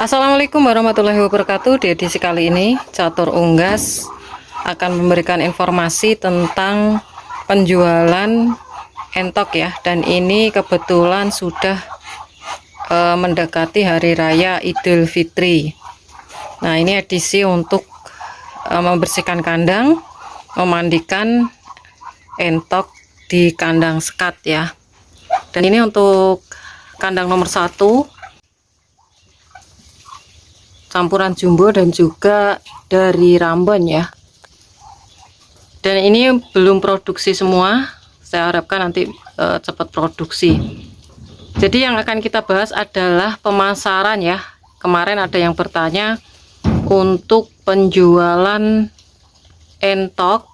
Assalamualaikum warahmatullahi wabarakatuh. Di edisi kali ini Catur Unggas akan memberikan informasi tentang penjualan entok ya, dan ini kebetulan sudah mendekati hari raya Idul Fitri. Nah, ini edisi untuk membersihkan kandang, memandikan entok di kandang sekat ya. Dan ini untuk kandang nomor 1 campuran jumbo dan juga dari Rambon ya. Dan ini belum produksi semua, saya harapkan nanti cepat produksi. Jadi yang akan kita bahas adalah pemasaran ya. Kemarin ada yang bertanya untuk penjualan entok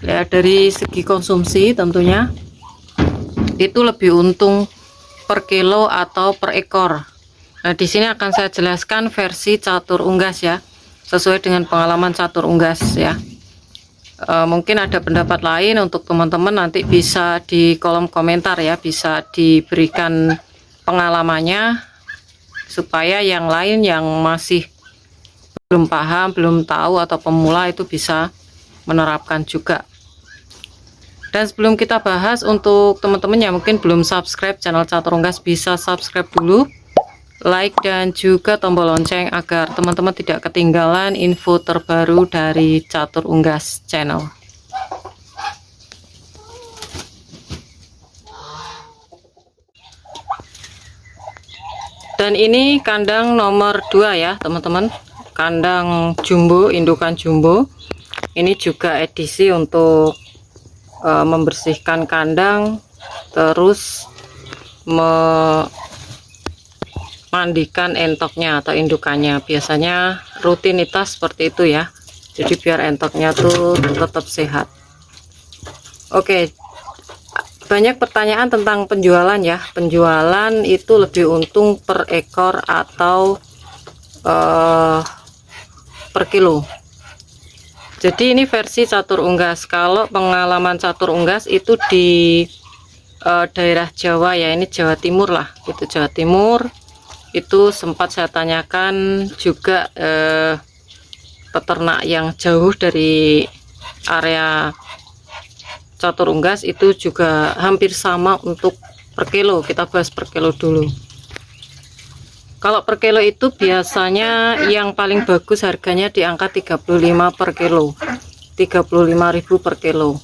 ya, dari segi konsumsi tentunya itu lebih untung per kilo atau per ekor. Nah, di sini akan saya jelaskan versi Catur Unggas ya, sesuai dengan pengalaman Catur Unggas ya. Mungkin ada pendapat lain, untuk teman-teman nanti bisa di kolom komentar ya, bisa diberikan pengalamannya supaya yang lain yang masih belum paham, belum tahu atau pemula itu bisa menerapkan juga. Dan sebelum kita bahas, untuk teman-teman yang mungkin belum subscribe channel Catur Unggas, bisa subscribe dulu, like dan juga tombol lonceng agar teman-teman tidak ketinggalan info terbaru dari Catur Unggas channel. Dan ini kandang nomor 2 ya teman-teman, kandang jumbo, indukan jumbo. Ini juga edisi untuk membersihkan kandang, terus mandikan entoknya atau indukannya. Biasanya rutinitas seperti itu ya, jadi biar entoknya tuh tetap sehat. Oke, banyak pertanyaan tentang penjualan ya. Penjualan itu lebih untung per ekor atau per kilo. Jadi ini versi Catur Unggas. Kalau pengalaman Catur Unggas itu di daerah Jawa ya, ini Jawa Timur lah, itu Jawa Timur. Itu sempat saya tanyakan juga peternak yang jauh dari area Catur Unggas, itu juga hampir sama untuk per kilo. Kita bahas per kilo dulu. Kalau per kilo itu biasanya yang paling bagus harganya di angka 35 per kilo, 35.000 per kilo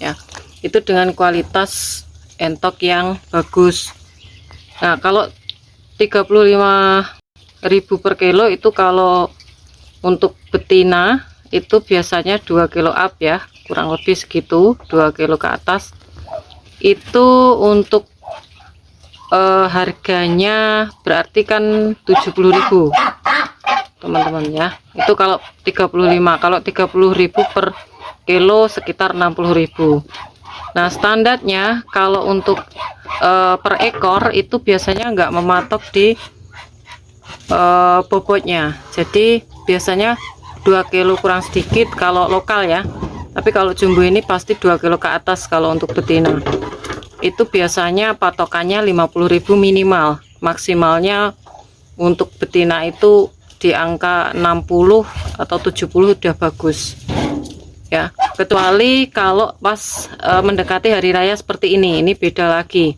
ya. Itu dengan kualitas entok yang bagus. Nah, kalau 35.000 per kilo itu kalau untuk betina itu biasanya 2 kilo up ya, kurang lebih segitu, 2 kilo ke atas. Itu untuk harganya berarti kan 70.000 teman-teman ya. Itu kalau 35, kalau 30.000 per kilo sekitar 60.000. Nah, standarnya kalau untuk per ekor itu biasanya nggak mematok di bobotnya. Jadi biasanya 2 kilo kurang sedikit kalau lokal ya. Tapi kalau jumbo ini pasti 2 kilo ke atas kalau untuk betina. Itu biasanya patokannya 50.000 minimal. Maksimalnya untuk betina itu di angka 60 atau 70 udah bagus. Ya, kecuali kalau pas mendekati hari raya seperti ini beda lagi.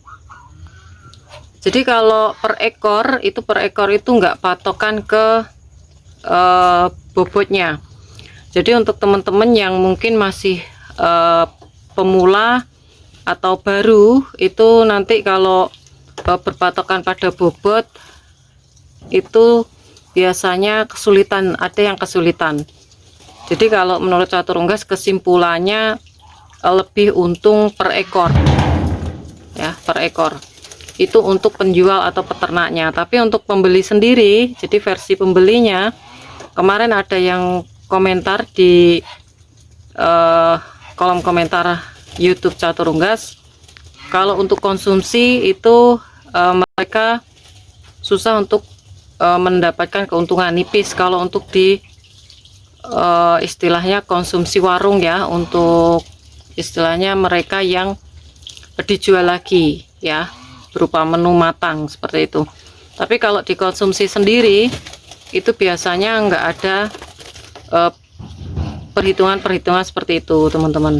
Jadi kalau per ekor itu enggak patokan ke bobotnya. Jadi untuk teman-teman yang mungkin masih pemula atau baru, itu nanti kalau berpatokan pada bobot itu biasanya kesulitan, ada yang kesulitan. Jadi kalau menurut Catur Unggas kesimpulannya lebih untung per ekor ya, per ekor. Itu untuk penjual atau peternaknya. Tapi untuk pembeli sendiri, jadi versi pembelinya, kemarin ada yang komentar di kolom komentar YouTube Catur Unggas, kalau untuk konsumsi itu mereka susah untuk mendapatkan keuntungan, nipis kalau untuk di istilahnya konsumsi warung ya, untuk istilahnya mereka yang dijual lagi ya, berupa menu matang seperti itu. Tapi kalau dikonsumsi sendiri itu biasanya nggak ada perhitungan-perhitungan seperti itu teman-teman.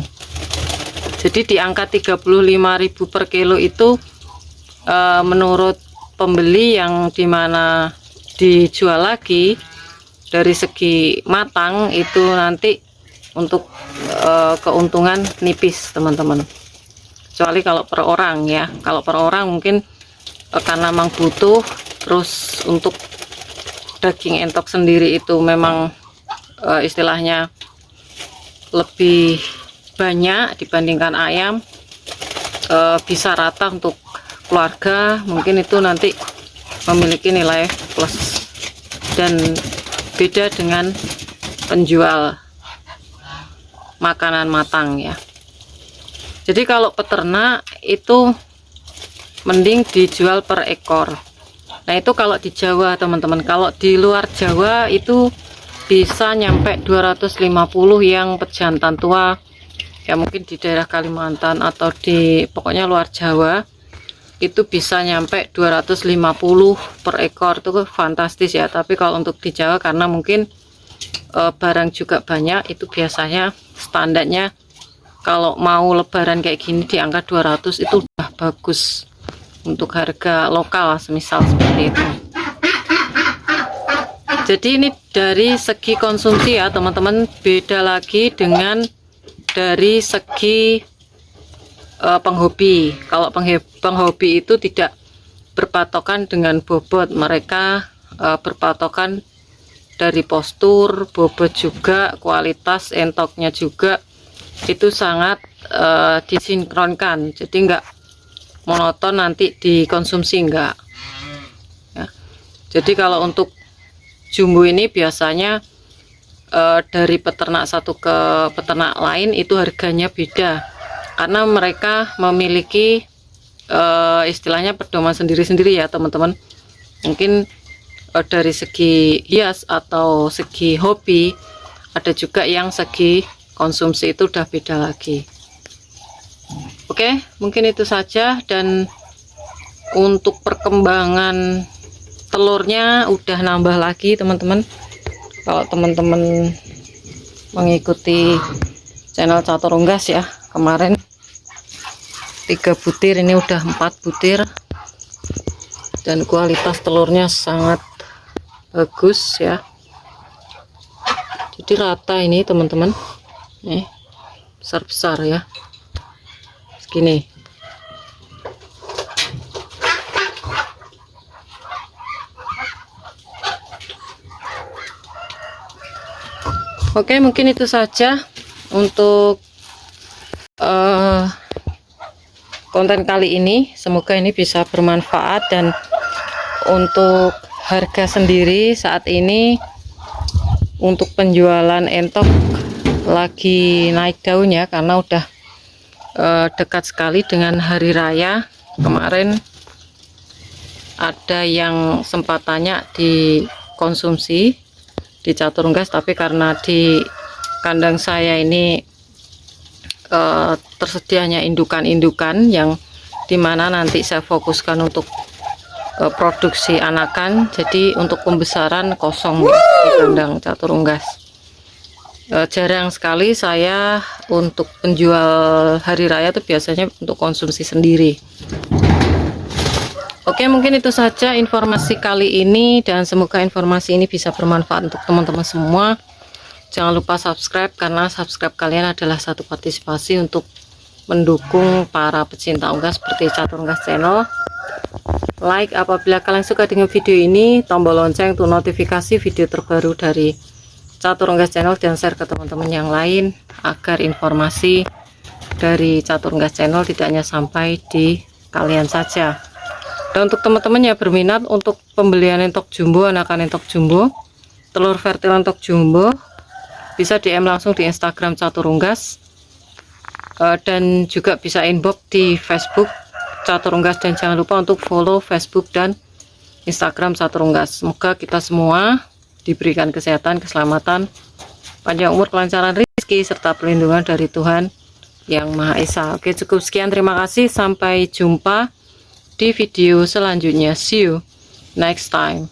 Jadi di angka 35.000 per kilo itu menurut pembeli yang dimana dijual lagi dari segi matang itu nanti untuk keuntungan nipis teman-teman, kecuali kalau per orang ya. Kalau per orang mungkin karena memang butuh, terus untuk daging entok sendiri itu memang istilahnya lebih banyak dibandingkan ayam, bisa rata untuk keluarga, mungkin itu nanti memiliki nilai plus dan beda dengan penjual makanan matang ya. Jadi kalau peternak itu mending dijual per ekor. Nah itu kalau di Jawa teman-teman. Kalau di luar Jawa itu bisa nyampe 250 yang pejantan tua ya, mungkin di daerah Kalimantan atau di pokoknya luar Jawa itu bisa nyampe 250 per ekor. Itu fantastis ya. Tapi kalau untuk di Jawa karena mungkin barang juga banyak, itu biasanya standarnya kalau mau lebaran kayak gini di angka 200 itu udah bagus untuk harga lokal semisal seperti itu. Jadi ini dari segi konsumsi ya teman-teman, beda lagi dengan dari segi penghobi. Kalau penghobi itu tidak berpatokan dengan bobot, mereka berpatokan dari postur, bobot juga, kualitas entoknya juga itu sangat disinkronkan. Jadi enggak monoton nanti dikonsumsi, enggak ya. Jadi kalau untuk jumbo ini biasanya dari peternak satu ke peternak lain itu harganya beda, karena mereka memiliki istilahnya pedoman sendiri-sendiri ya teman-teman. Mungkin dari segi hias atau segi hobi, ada juga yang segi konsumsi itu udah beda lagi. Oke, mungkin itu saja. Dan untuk perkembangan telurnya udah nambah lagi teman-teman. Kalau teman-teman mengikuti channel Catur Unggas ya, kemarin 3 butir, ini udah 4 butir, dan kualitas telurnya sangat bagus ya. Jadi rata ini teman-teman, nih besar-besar ya, segini. Oke, mungkin itu saja untuk konten kali ini. Semoga ini bisa bermanfaat. Dan untuk harga sendiri saat ini untuk penjualan entok lagi naik daun ya, karena udah dekat sekali dengan hari raya. Kemarin ada yang sempat tanya dikonsumsi di Catur Unggas, tapi karena di kandang saya ini tersedianya indukan-indukan yang dimana nanti saya fokuskan untuk produksi anakan, jadi untuk pembesaran kosong ya, di kandang Catur Unggas. Jarang sekali saya untuk penjual hari raya itu biasanya untuk konsumsi sendiri. Oke, mungkin itu saja informasi kali ini, dan semoga informasi ini bisa bermanfaat untuk teman-teman semua. Jangan lupa subscribe, karena subscribe kalian adalah satu partisipasi untuk mendukung para pecinta unggas seperti Catur Unggas Channel. Like apabila kalian suka dengan video ini, tombol lonceng untuk notifikasi video terbaru dari Catur Unggas Channel, dan share ke teman-teman yang lain agar informasi dari Catur Unggas Channel tidak hanya sampai di kalian saja. Dan untuk teman-teman yang berminat untuk pembelian entok jumbo, anakan entok jumbo, telur vertil entok jumbo, bisa DM langsung di Instagram Catur Unggas, dan juga bisa inbox di Facebook Catur Unggas. Dan jangan lupa untuk follow Facebook dan Instagram Catur Unggas. Semoga kita semua diberikan kesehatan, keselamatan, panjang umur, kelancaran rezeki, serta perlindungan dari Tuhan Yang Maha Esa. Oke, cukup sekian, terima kasih, sampai jumpa di video selanjutnya. See you next time.